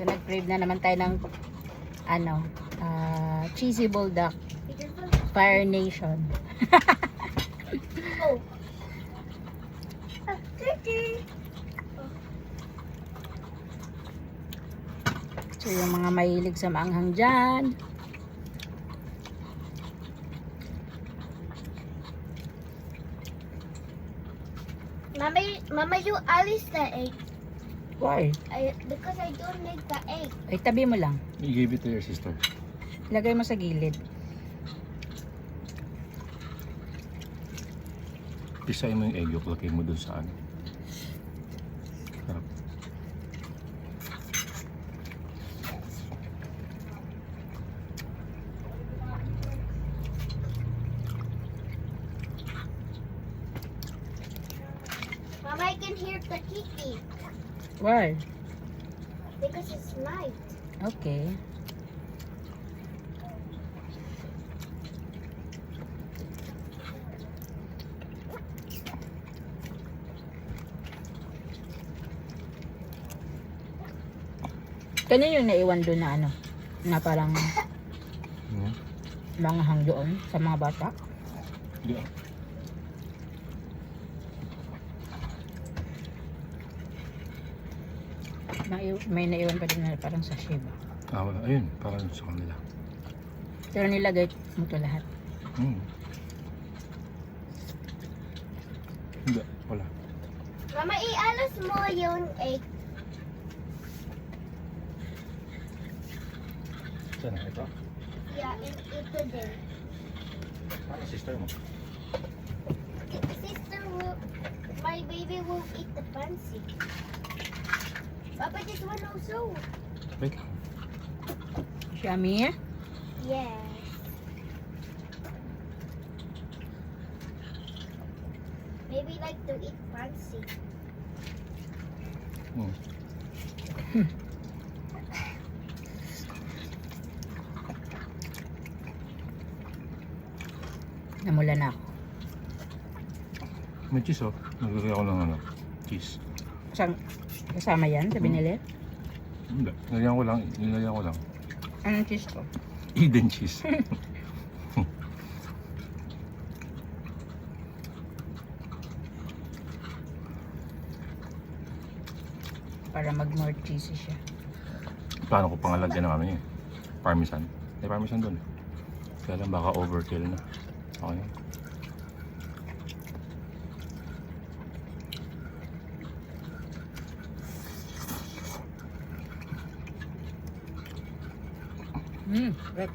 So nag-crave na naman tayo ng ano, cheesy bulldog. Fire Nation. Oh. Cookie. So yung mga mahilig sa maanghang dyan. Mama, you alice the egg. Why? Because I don't like the egg. Ay, tabi mo lang. You gave it to your sister. Ilagay mo sa gilid. Pisahin mo yung egg yolk, lagay mo dun sa ano. Sarap. Mama, I can hear the kiki Why? because it's night. Okay. Kanino yung naiwan doon na ano? Na parang Hmm? mga hang doon sa mga bata? Hindi ah. May naiwan pa din na parang sa Shiba. Ah, wala. Ayun, parang sa kanila. Pero nilagay mo to lahat. Hmm. Hindi, wala. Mama, ialas mo yung egg. Saan? Ito? Yeah, ito din. Parang sister mo. Sister will, my baby will eat the fancy. Papa, this one also. Wait lang. Yummy. Yes. Maybe like to eat fancy. Hmm. Namula na ako. May cheese oh. Naglagay ako ng ano, cheese. Kasama yan sa binili? Hindi. Nilagyan ko lang. Anong cheese to? Eden cheese. Para mag more cheesy siya. Plano ko pangalagyan ng ano yun. Parmesan. May parmesan dun. Kaya lang baka overkill na. Okay yan. Right.